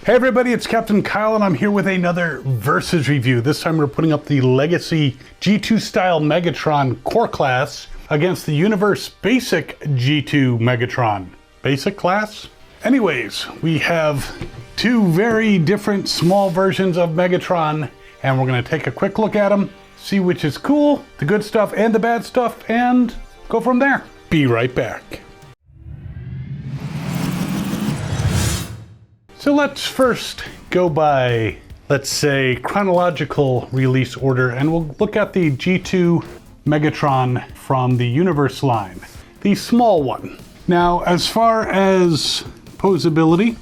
Hey everybody, it's Captain Kyle and I'm here with another Versus review. This time we're putting up the Legacy G2 style Megatron core class against the Universe Basic G2 Megatron. Basic class? Anyways, we have two very different small versions of Megatron and we're going to take a quick look at them, see which is cool, the good stuff and the bad stuff, and go from there. Be right back. So let's first go by, let's say, chronological release order, and we'll look at the G2 Megatron from the Universe line, the small one. Now, as far as posability,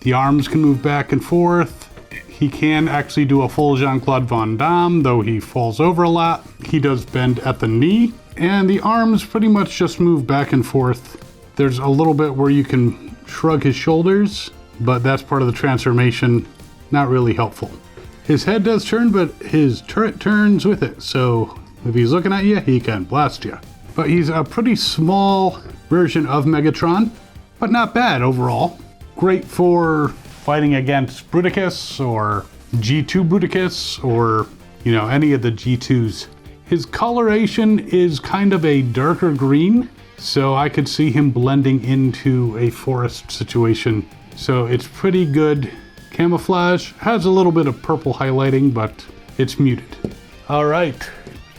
the arms can move back and forth. He can actually do a full Jean-Claude Van Damme, though he falls over a lot. He does bend at the knee, and the arms pretty much just move back and forth. There's a little bit where you can shrug his shoulders, but that's part of the transformation, not really helpful. His head does turn, but his turret turns with it, so if he's looking at you, he can blast you. But he's a pretty small version of Megatron, but not bad overall. Great for fighting against Bruticus or G2 Bruticus or, any of the G2s. His coloration is kind of a darker green, so I could see him blending into a forest situation. So it's pretty good camouflage. Has a little bit of purple highlighting, but it's muted. All right,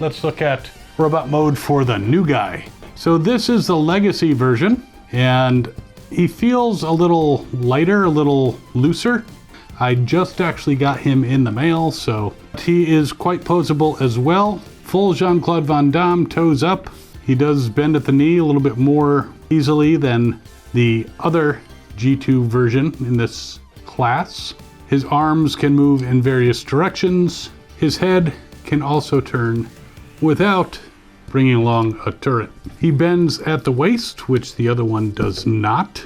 let's look at robot mode for the new guy. So this is the Legacy version, and he feels a little lighter, a little looser. I just actually got him in the mail, so he is quite posable as well. Full Jean-Claude Van Damme, toes up. He does bend at the knee a little bit more easily than the other G2 version in this class. His arms can move in various directions. His head can also turn without bringing along a turret. He bends at the waist, which the other one does not.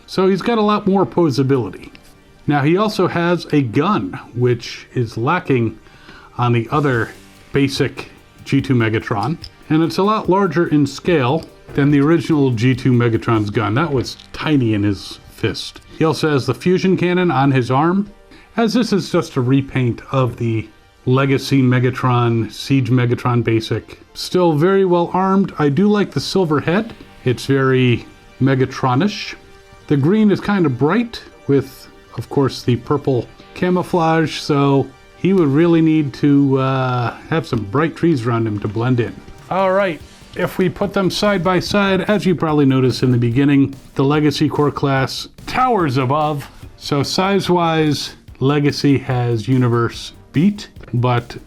So he's got a lot more posability. Now he also has a gun, which is lacking on the other basic G2 Megatron. And it's a lot larger in scale than the original G2 Megatron's gun. That was tiny in his fist. He also has the fusion cannon on his arm, as this is just a repaint of the Legacy Megatron, Siege Megatron Basic. Still very well armed. I do like the silver head. It's very Megatronish. The green is kind of bright with, of course, the purple camouflage, so he would really need to have some bright trees around him to blend in. All right. If we put them side by side, as you probably noticed in the beginning, the Legacy core class towers above. So size-wise, Legacy has Universe beat, but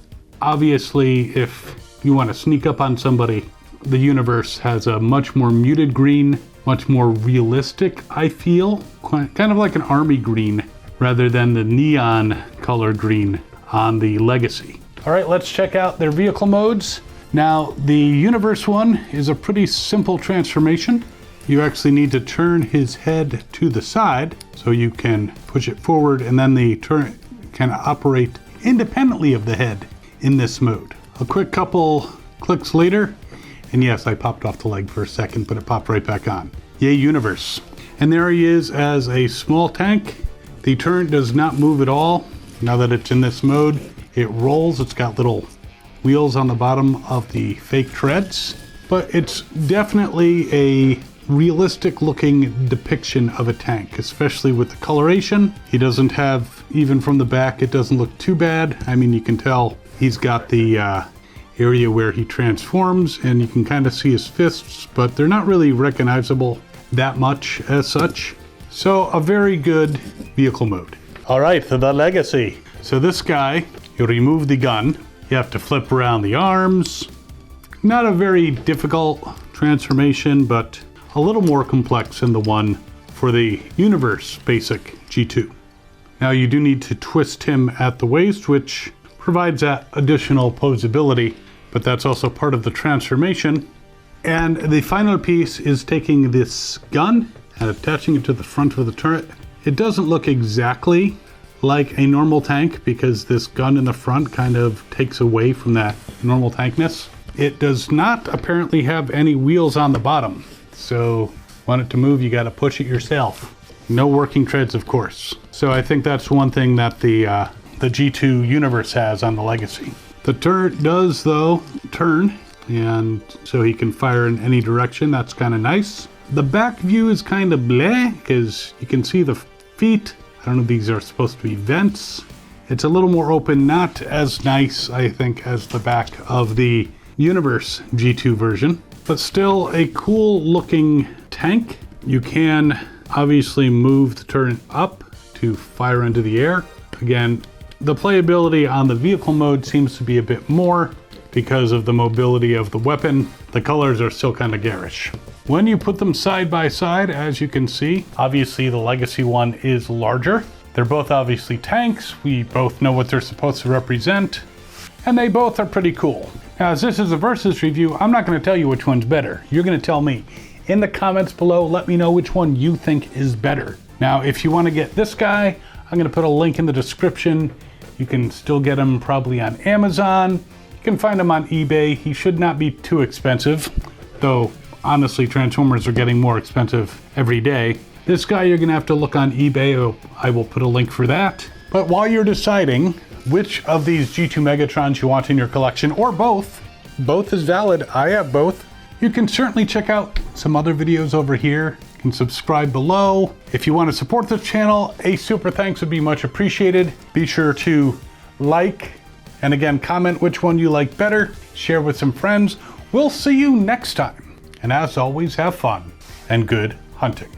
obviously if you want to sneak up on somebody, the Universe has a much more muted green, much more realistic, I feel. Kind of like an army green rather than the neon color green on the Legacy. All right, let's check out their vehicle modes. Now, the Universe one is a pretty simple transformation. You actually need to turn his head to the side so you can push it forward, and then the turret can operate independently of the head in this mode. A quick couple clicks later, and yes, I popped off the leg for a second, but it popped right back on. Yay, Universe. And there he is as a small tank. The turret does not move at all. Now that it's in this mode, it rolls. It's got little wheels on the bottom of the fake treads, but it's definitely a realistic looking depiction of a tank, especially with the coloration. He doesn't have, even from the back, it doesn't look too bad. I mean, you can tell he's got the area where he transforms, and you can kind of see his fists, but they're not really recognizable that much as such. So a very good vehicle mode. All right, for the Legacy. So this guy, you remove the gun. You have to flip around the arms. Not a very difficult transformation, but a little more complex than the one for the Universe Basic G2. Now you do need to twist him at the waist, which provides that additional posability, but that's also part of the transformation. And the final piece is taking this gun and attaching it to the front of the turret. It doesn't look exactly like a normal tank because this gun in the front kind of takes away from that normal tankness. It does not apparently have any wheels on the bottom, so want it to move, you got to push it yourself. No working treads, of course. So I think that's one thing that the G2 universe has on the Legacy. The turret does, though, turn, and so he can fire in any direction. That's kind of nice. The back view is kind of bleh, because you can see the feet. I don't know if these are supposed to be vents. It's a little more open, not as nice, I think, as the back of the Universe G2 version, but still a cool looking tank. You can obviously move the turret up to fire into the air. Again, the playability on the vehicle mode seems to be a bit more because of the mobility of the weapon. The colors are still kind of garish. When you put them side by side, as you can see, obviously the Legacy one is larger. They're both obviously tanks. We both know what they're supposed to represent, and they both are pretty cool. Now, as this is a versus review, I'm not going to tell you which one's better. You're going to tell me. In the comments below, let me know which one you think is better. Now, if you want to get this guy, I'm going to put a link in the description. You can still get him probably on Amazon. You can find him on eBay. He should not be too expensive, though honestly, Transformers are getting more expensive every day. This guy, you're going to have to look on eBay. I will put a link for that. But while you're deciding which of these G2 Megatrons you want in your collection, or both is valid. I have both. You can certainly check out some other videos over here. You can subscribe below. If you want to support this channel, a super thanks would be much appreciated. Be sure to like, and again, comment which one you like better. Share with some friends. We'll see you next time. And as always, have fun and good hunting.